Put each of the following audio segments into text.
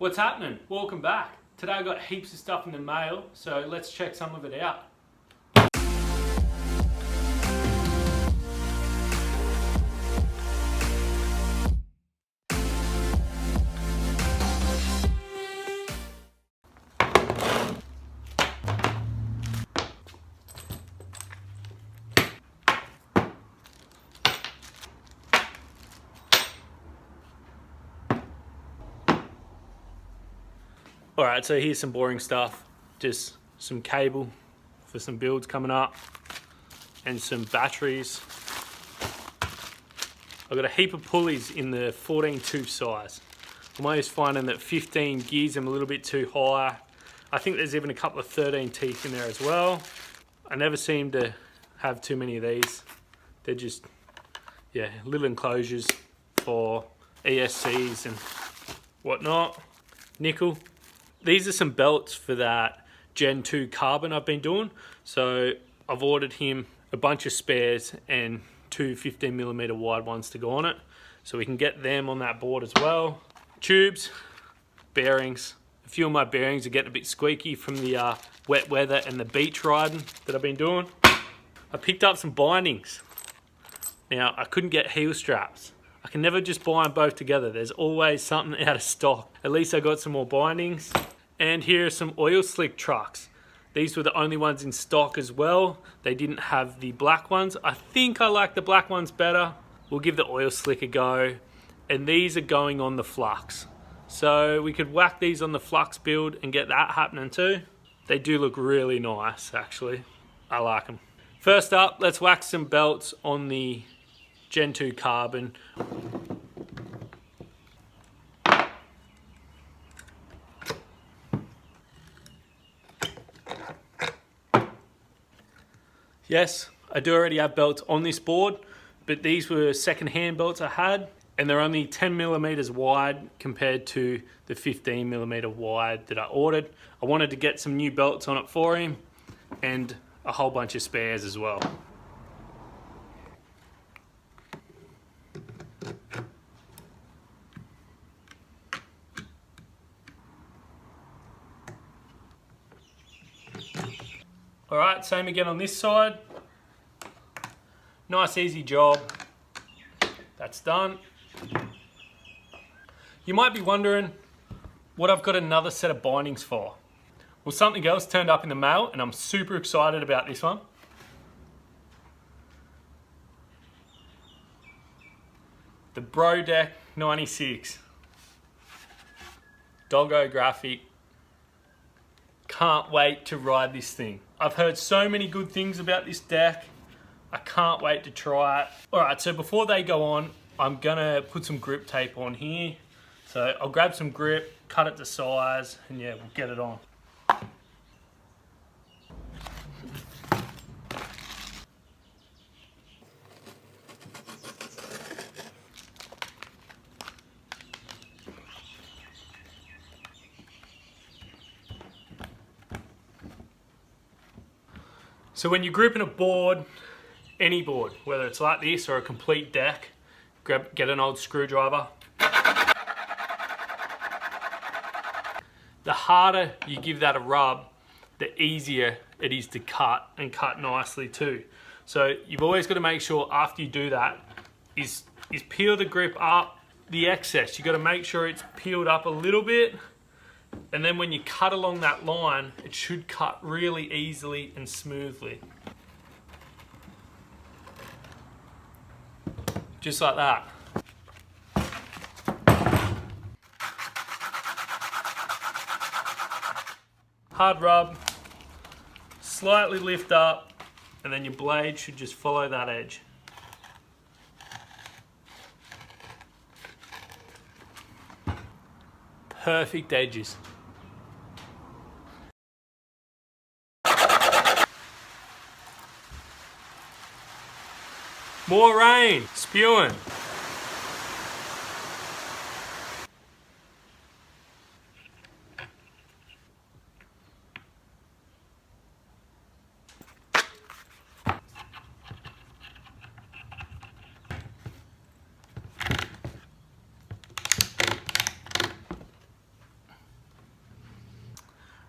What's happening? Welcome back. Today I got heaps of stuff in the mail, so let's check some of it out. Alright, so here's some boring stuff. Just some cable for some builds coming up and some batteries. I've got a heap of pulleys in the 14 tooth size. I'm always finding that 15 gears them a little bit too high. I think there's even a couple of 13 teeth in there as well. I never seem to have too many of these. They're just, yeah, little enclosures for ESCs and whatnot. Nickel. These are some belts for that Gen 2 carbon I've been doing. So I've ordered him a bunch of spares and two 15mm wide ones to go on it. So we can get them on that board as well. Tubes, bearings. A few of my bearings are getting a bit squeaky from the wet weather and the beach riding that I've been doing. I picked up some bindings. Now I couldn't get heel straps. I can never just buy them both together. There's always something out of stock. At least I got some more bindings. And here are some oil slick trucks. These were the only ones in stock as well. They didn't have the black ones. I think I like the black ones better. We'll give the oil slick a go. And these are going on the Flux. So we could whack these on the Flux build and get that happening too. They do look really nice actually. I like them. First up, let's whack some belts on the Gen 2 carbon. Yes, I do already have belts on this board, but these were second-hand belts I had, and they're only 10mm wide compared to the 15mm wide that I ordered. I wanted to get some new belts on it for him, and a whole bunch of spares as well. Alright, same again on this side. Nice easy job. That's done. You might be wondering what I've got another set of bindings for. Well, something else turned up in the mail and I'm super excited about this one. The Bro Deck 96. Doggo graphic. Can't wait to ride this thing. I've heard so many good things about this deck. I can't wait to try it. Alright, so before they go on, I'm gonna put some grip tape on here. So I'll grab some grip, cut it to size, and yeah, we'll get it on. So when you're gripping a board, any board, whether it's like this or a complete deck, get an old screwdriver. The harder you give that a rub, the easier it is to cut, and cut nicely too. So you've always got to make sure after you do that is peel the grip up, the excess. You've got to make sure it's peeled up a little bit. And then when you cut along that line, it should cut really easily and smoothly. Just like that. Hard rub, slightly lift up, and then your blade should just follow that edge. Perfect edges. More rain, spewing.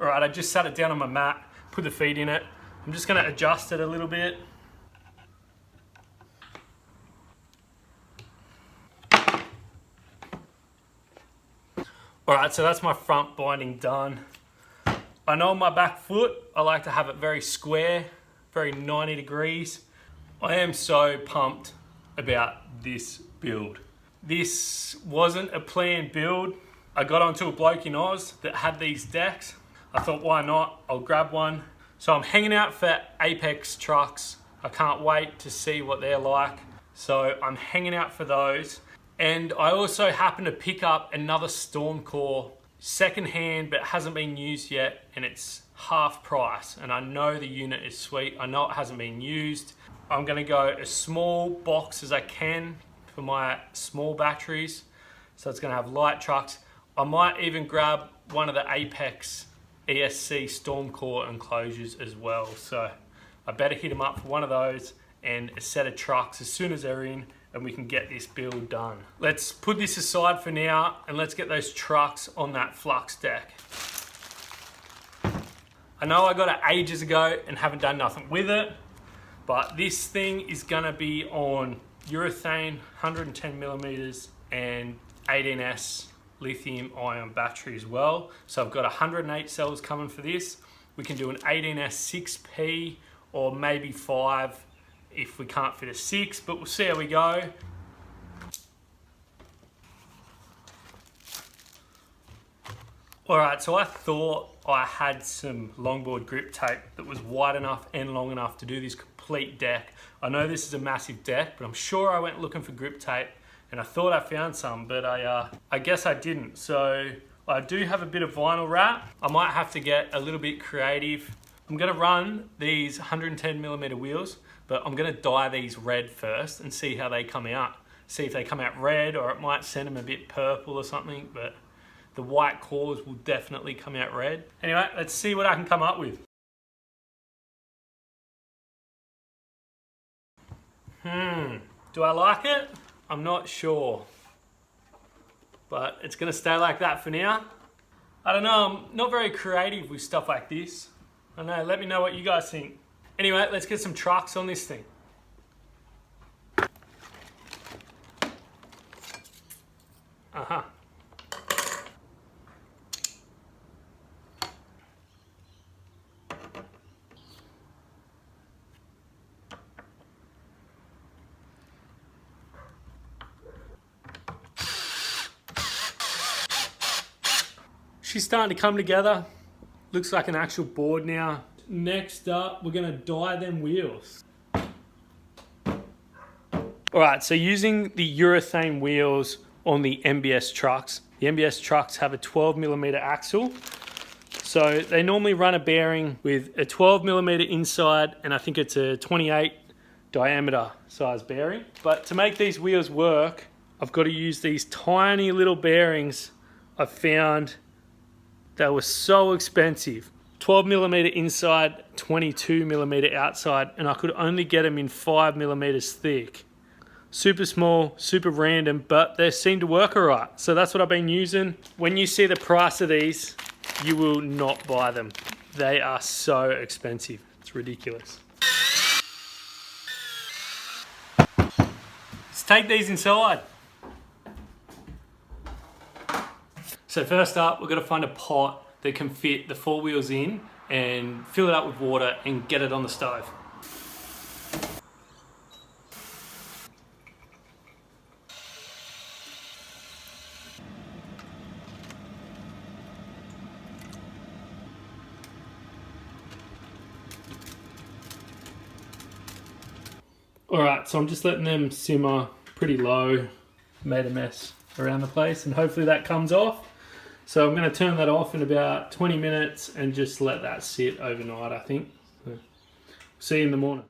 All right, I just sat it down on my mat, put the feet in it. I'm just gonna adjust it a little bit. All right, so that's my front binding done. I know on my back foot, I like to have it very square, very 90 degrees. I am so pumped about this build. This wasn't a planned build. I got onto a bloke in Oz that had these decks. I thought, why not? I'll grab one. So I'm hanging out for Apex trucks. I can't wait to see what they're like. So I'm hanging out for those. And I also happened to pick up another Stormcore secondhand, but it hasn't been used yet, and it's half price. And I know the unit is sweet. I know it hasn't been used. I'm gonna go as small box as I can for my small batteries. So it's gonna have light trucks. I might even grab one of the Apex ESC Stormcore enclosures as well. So I better hit them up for one of those and a set of trucks as soon as they're in, and we can get this build done. Let's put this aside for now and let's get those trucks on that Flux deck. I know I got it ages ago and haven't done nothing with it, but this thing is gonna be on urethane 110 millimeters and 18S lithium ion battery as well. So I've got 108 cells coming for this. We can do an 18S 6P or maybe 5 if we can't fit a 6, but we'll see how we go. All right, so I thought I had some longboard grip tape that was wide enough and long enough to do this complete deck. I know this is a massive deck, but I'm sure I went looking for grip tape and I thought I found some, but I guess I didn't. So I do have a bit of vinyl wrap. I might have to get a little bit creative. I'm gonna run these 110 millimeter wheels, but I'm gonna dye these red first and see how they come out. See if they come out red, or it might send them a bit purple or something, but the white cores will definitely come out red. Anyway, let's see what I can come up with. Do I like it? I'm not sure, but it's gonna stay like that for now. I don't know, I'm not very creative with stuff like this. I don't know, let me know what you guys think. Anyway, let's get some trucks on this thing. She's starting to come together. Looks like an actual board now. Next up, we're gonna dye them wheels. All right, so using the urethane wheels on the MBS trucks. The MBS trucks have a 12 millimeter axle. So they normally run a bearing with a 12 millimeter inside, and I think it's a 28 diameter size bearing. But to make these wheels work, I've got to use these tiny little bearings I found that were so expensive. 12 millimeter inside, 22 millimeter outside, and I could only get them in 5 millimeters thick. Super small, super random, but they seem to work all right. So that's what I've been using. When you see the price of these, you will not buy them. They are so expensive. It's ridiculous. Let's take these inside. So first up, we're gonna find a pot that can fit the 4 wheels in and fill it up with water and get it on the stove. All right, so I'm just letting them simmer pretty low. Made a mess around the place, and hopefully that comes off. So I'm going to turn that off in about 20 minutes and just let that sit overnight, I think. So, see you in the morning.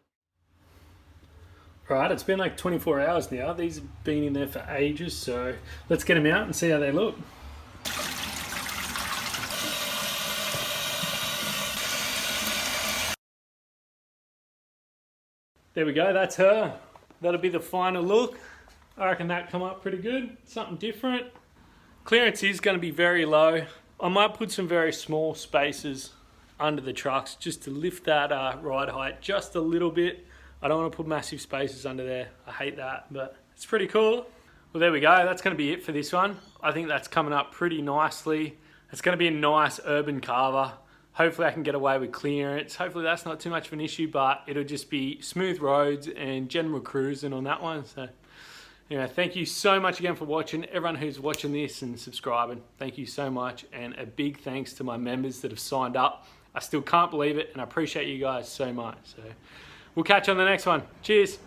All right, it's been like 24 hours now. These have been in there for ages, so let's get them out and see how they look. There we go, that's her. That'll be the final look. I reckon that come up pretty good. Something different. Clearance is going to be very low. I might put some very small spaces under the trucks just to lift that ride height just a little bit. I don't want to put massive spaces under there. I hate that, but it's pretty cool. Well, there we go. That's going to be it for this one. I think that's coming up pretty nicely. It's going to be a nice urban carver. Hopefully I can get away with clearance. Hopefully that's not too much of an issue, but it'll just be smooth roads and general cruising on that one. So, anyway, thank you so much again for watching. Everyone who's watching this and subscribing, thank you so much. And a big thanks to my members that have signed up. I still can't believe it, and I appreciate you guys so much. So, we'll catch you on the next one. Cheers.